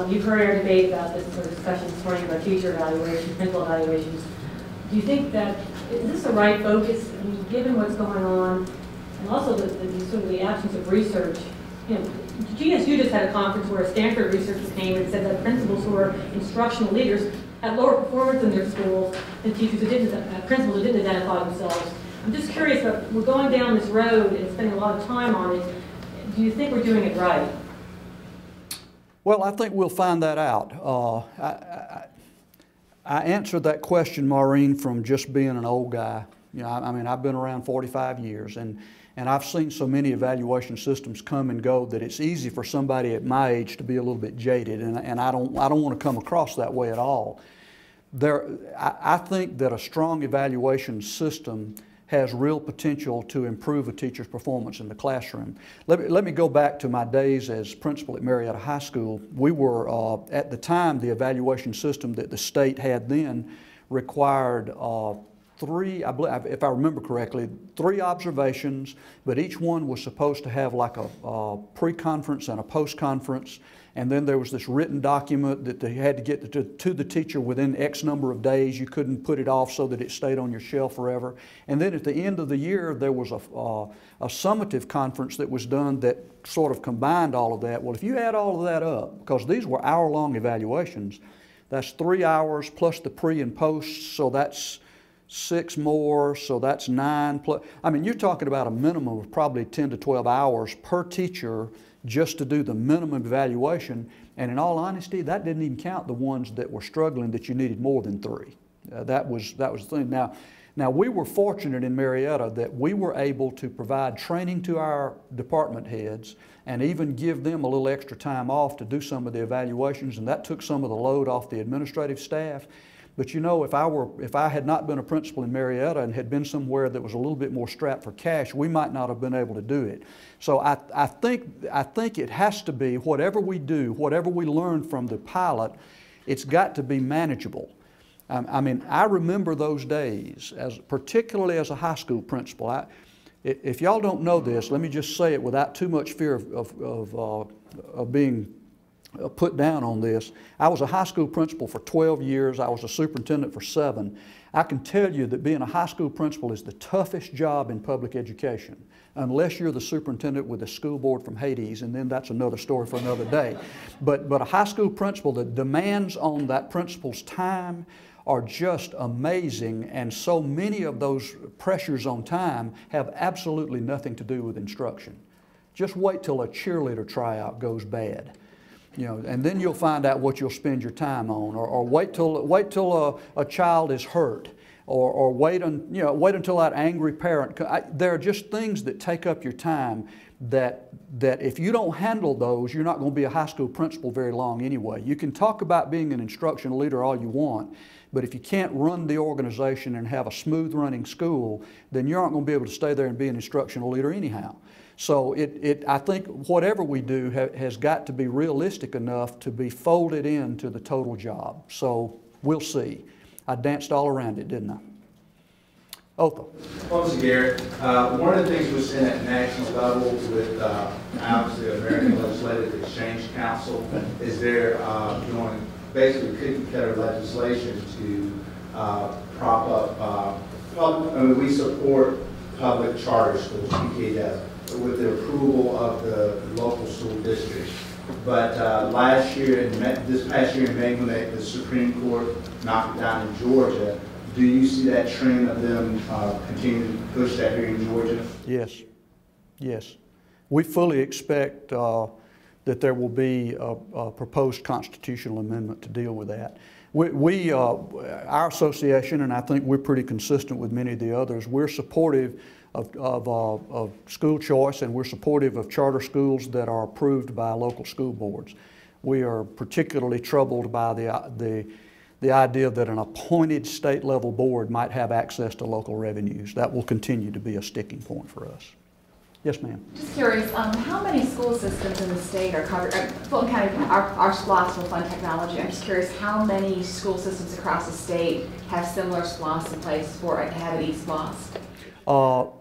You've heard our debate about this sort of discussion this morning about teacher evaluations, principal evaluations. Do you think that, is this the right focus, I mean, given what's going on, and also sort of the absence of research? You know, GSU just had a conference where a Stanford researcher came and said that principals who are instructional leaders had lower performance in their schools than teachers who didn't, principals who didn't identify themselves. I'm just curious, but we're going down this road and spending a lot of time on it. Do you think we're doing it right? Well, I think we'll find that out. I answered that question, Maureen, from just being an old guy. You know, I mean, I've been around 45 years, and I've seen so many evaluation systems come and go that it's easy for somebody at my age to be a little bit jaded, and I don't want to come across that way at all. I think that a strong evaluation system has real potential to improve a teacher's performance in the classroom. Let me go back to my days as principal at Marietta High School. We were, at the time, the evaluation system that the state had then required three, I believe, if I remember correctly, 3 observations, but each one was supposed to have like a pre-conference and a post-conference. And then there was this written document that they had to get to the teacher within X number of days. You couldn't put it off so that it stayed on your shelf forever. And then at the end of the year, there was a summative conference that was done that sort of combined all of that. Well, if you add all of that up, because these were hour-long evaluations, that's 3 hours plus the pre and post, so that's 6 more, so that's 9 plus. I mean, you're talking about a minimum of probably 10 to 12 hours per teacher just to do the minimum evaluation, and in all honesty, that didn't even count the ones that were struggling that you needed more than 3. That was the thing. Now we were fortunate in Marietta that we were able to provide training to our department heads and even give them a little extra time off to do some of the evaluations, and that took some of the load off the administrative staff. But you know, if I had not been a principal in Marietta and had been somewhere that was a little bit more strapped for cash, we might not have been able to do it. So I think it has to be, whatever we do, whatever we learn from the pilot, it's got to be manageable. I mean, I remember those days, particularly as a high school principal. If y'all don't know this, let me just say it without too much fear of being put down on this. I was a high school principal for 12 years. I was a superintendent for 7. I can tell you that being a high school principal is the toughest job in public education, unless you're the superintendent with a school board from Hades, and then that's another story for another day. But a high school principal, the demands on that principal's time are just amazing, and so many of those pressures on time have absolutely nothing to do with instruction. Just wait till a cheerleader tryout goes bad. You know, and then you'll find out what you'll spend your time on, or wait till a child is hurt, or wait until that angry parent. There are just things that take up your time that if you don't handle those, you're not going to be a high school principal very long anyway. You can talk about being an instructional leader all you want, but if you can't run the organization and have a smooth running school, then you aren't going to be able to stay there and be an instructional leader anyhow. So I think whatever we do has got to be realistic enough to be folded into the total job. So we'll see. I danced all around it, didn't I? Otha. Officer Garrett, one of the things we're seeing at national level with obviously the American Legislative Exchange Council is they're doing basically cookie cutter legislation to prop up, we support public charter schools, PTA does, with the approval of the local school districts. But last year, this past year in May, when the Supreme Court knocked it down in Georgia, do you see that trend of them continuing to push that here in Georgia? Yes, yes. We fully expect that there will be a proposed constitutional amendment to deal with that. Our association, and I think we're pretty consistent with many of the others, we're supportive of school choice, and we're supportive of charter schools that are approved by local school boards. We are particularly troubled by the idea that an appointed state level board might have access to local revenues. That will continue to be a sticking point for us. Yes, ma'am. Just curious, how many school systems in the state are covered? Fulton County, our SPLOST will fund technology. I'm just curious how many school systems across the state have similar SPLOST in place for to have an eSPLOST?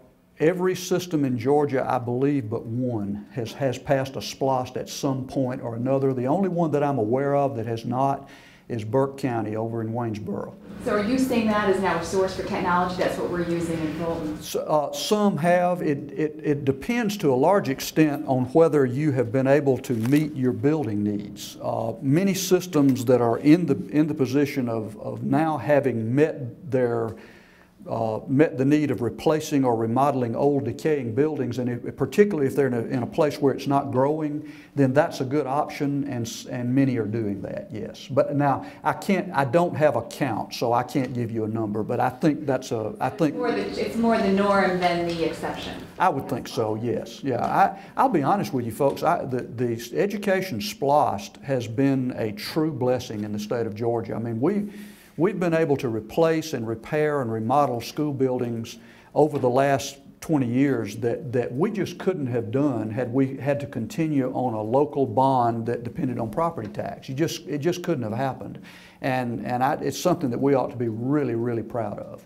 Every system in Georgia, I believe, but one has passed a SPLOST at some point or another. The only one that I'm aware of that has not is Burke County over in Waynesboro. So are you seeing that as now a source for technology? That's what we're using in Fulton? So, some have. It depends to a large extent on whether you have been able to meet your building needs. Many systems that are in the position of now having met the need of replacing or remodeling old decaying buildings, and particularly if they're in a place where it's not growing, then that's a good option, and many are doing that, yes. But now, I don't have a count, so I can't give you a number, but I think it's more the norm than the exception. I would think so, yes. Yeah, I'll be honest with you folks, the education SPLOST has been a true blessing in the state of Georgia. I mean, we've been able to replace and repair and remodel school buildings over the last 20 years that we just couldn't have done had we had to continue on a local bond that depended on property tax. It just couldn't have happened. And it's something that we ought to be really, really proud of.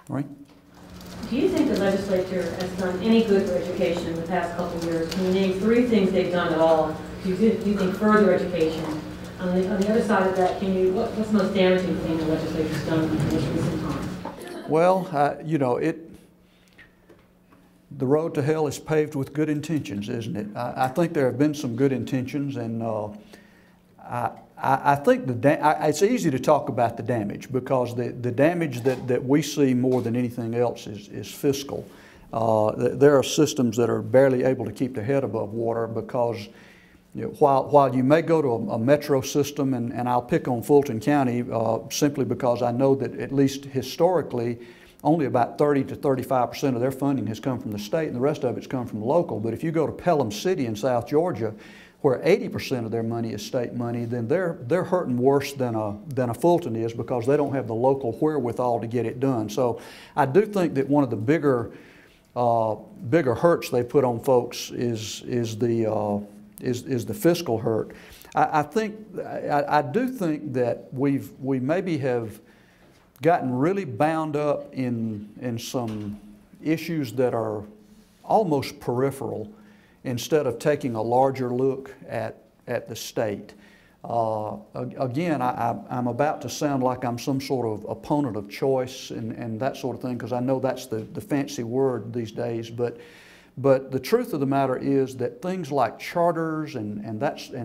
All right? Do you think the legislature has done any good for education in the past couple of years? Can you name 3 things they've done at all? Do you think further education? On the other side of that, what's the most damaging thing the legislature's done in this recent time? Well, you know, the road to hell is paved with good intentions, isn't it? I think there have been some good intentions, and I think it's easy to talk about the damage because the damage that we see more than anything else is fiscal. There are systems that are barely able to keep their head above water because, you know, while you may go to a metro system, and I'll pick on Fulton County simply because I know that at least historically only about 30 to 35% of their funding has come from the state and the rest of it's come from the local. But if you go to Pelham City in South Georgia, where 80% of their money is state money, then they're hurting worse than a Fulton is because they don't have the local wherewithal to get it done. So I do think that one of the bigger hurts they put on folks is the fiscal hurt. I do think that we maybe have gotten really bound up in some issues that are almost peripheral instead of taking a larger look at the state. Again, I'm about to sound like I'm some sort of opponent of choice and that sort of thing because I know that's the fancy word these days, but the truth of the matter is that things like charters and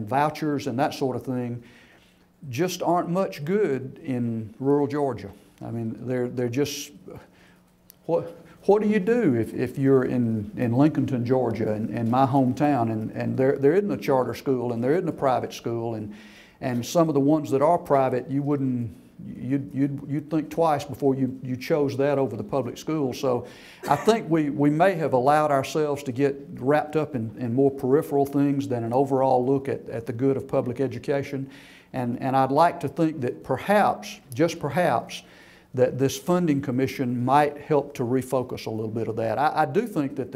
vouchers and that sort of thing just aren't much good in rural Georgia. I mean, they're just, what do you do if you're in Lincolnton, Georgia, in my hometown, and there isn't a charter school and there isn't a private school, and some of the ones that are private, you'd think twice before you chose that over the public school. So I think we may have allowed ourselves to get wrapped up in more peripheral things than an overall look at the good of public education. And I'd like to think that perhaps, just perhaps, that this funding commission might help to refocus a little bit of that. I do think that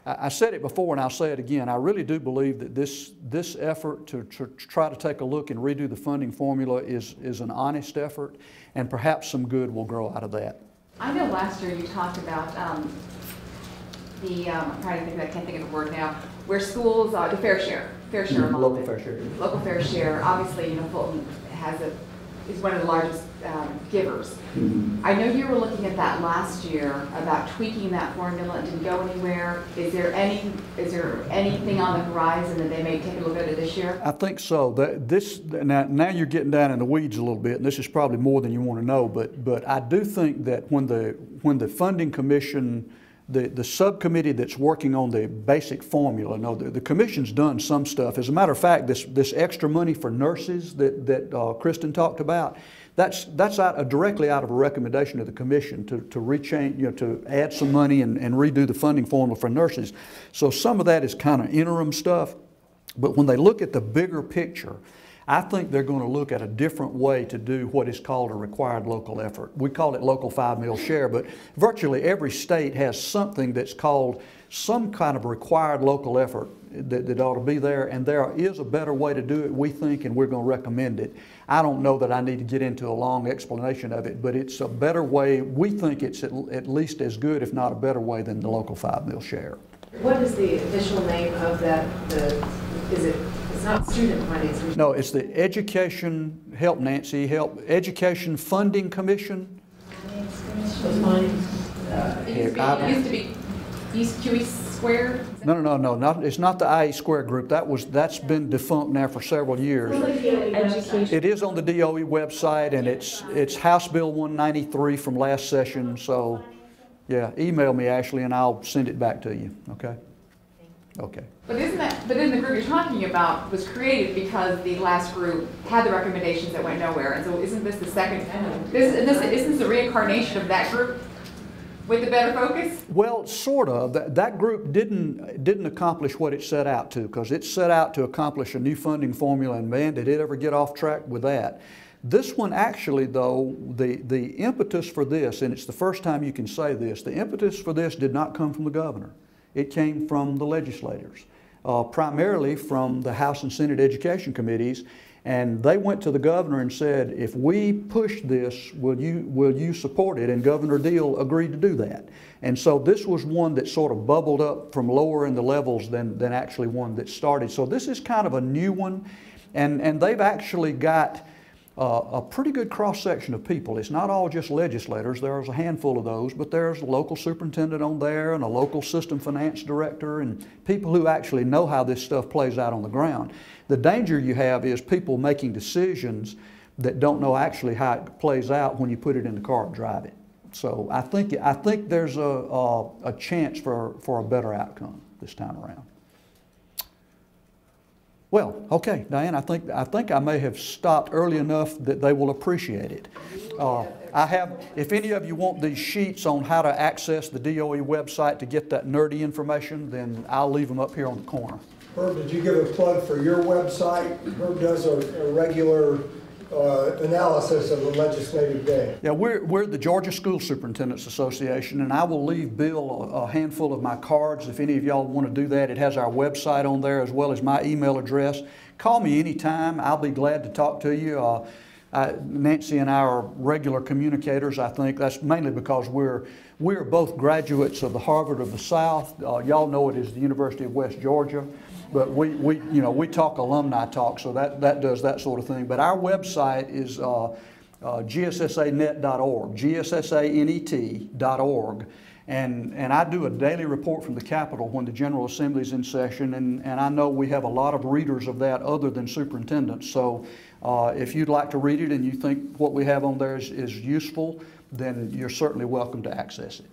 I said it before and I'll say it again, I really do believe that this effort to try to take a look and redo the funding formula is an honest effort, and perhaps some good will grow out of that. I know last year you talked about I'm trying to think, I can't think of the word now, where schools, the fair share Local fair share. Local fair share, obviously, you know, Fulton is one of the largest givers. Mm-hmm. I know you were looking at that last year about tweaking that formula. It didn't go anywhere. Is there anything on the horizon that they may take a look at it this year? I think so. Now you're getting down in the weeds a little bit, and this is probably more than you want to know. But I do think that when the funding commission, the subcommittee that's working on the basic formula, no, the commission's done some stuff. As a matter of fact, this extra money for nurses that Kristen talked about, that's directly out of a recommendation of the commission to rechange, you know, to add some money and redo the funding formula for nurses. So some of that is kind of interim stuff, but when they look at the bigger picture, I think they're going to look at a different way to do what is called a required local effort. We call it local 5 mil share, but virtually every state has something that's called some kind of required local effort that ought to be there, and there is a better way to do it, we think, and we're going to recommend it. I don't know that I need to get into a long explanation of it, but it's a better way. We think it's at least as good, if not a better way, than the local 5 mil share. What is the official name of that? It's not student finance? No, it's the Education Funding Commission. It used to be East QE Square? No, it's not the IE Square group. That's been defunct now for several years. It is on the DOE website, and it's House Bill 193 from last session. So, yeah, email me, Ashley, and I'll send it back to you. Okay. Okay. But then the group you're talking about was created because the last group had the recommendations that went nowhere. And so isn't this the second? Isn't this the reincarnation of that group? With a better focus? Well, sort of. That group didn't accomplish what it set out to, because it set out to accomplish a new funding formula, and man, did it ever get off track with that. This one actually, though, the impetus for this, and it's the first time you can say this, the impetus for this did not come from the governor. It came from the legislators, primarily from the House and Senate Education Committees. And they went to the governor and said, if we push this, will you support it? And Governor Deal agreed to do that. And so this was one that sort of bubbled up from lower in the levels than actually one that started. So this is kind of a new one. And they've actually got a pretty good cross-section of people. It's not all just legislators. There's a handful of those, but there's a local superintendent on there and a local system finance director and people who actually know how this stuff plays out on the ground. The danger you have is people making decisions that don't know actually how it plays out when you put it in the car and drive it. So I think there's a chance for a better outcome this time around. Well, okay, Diane, I think I may have stopped early enough that they will appreciate it. I have, if any of you want these sheets on how to access the DOE website to get that nerdy information, then I'll leave them up here on the corner. Herb, did you give a plug for your website? Herb does a regular analysis of the legislative day. Yeah, we're the Georgia School Superintendents Association, and I will leave Bill a handful of my cards if any of y'all want to do that. It has our website on there as well as my email address. Call me anytime. I'll be glad to talk to you. Nancy and I are regular communicators, I think. That's mainly because we're both graduates of the Harvard of the South. Y'all know it as the University of West Georgia. But we talk alumni talk, so that does that sort of thing. But our website is gssanet.org, gssanet.org. And I do a daily report from the Capitol when the General Assembly is in session, and I know we have a lot of readers of that other than superintendents. So if you'd like to read it and you think what we have on there is useful, then you're certainly welcome to access it.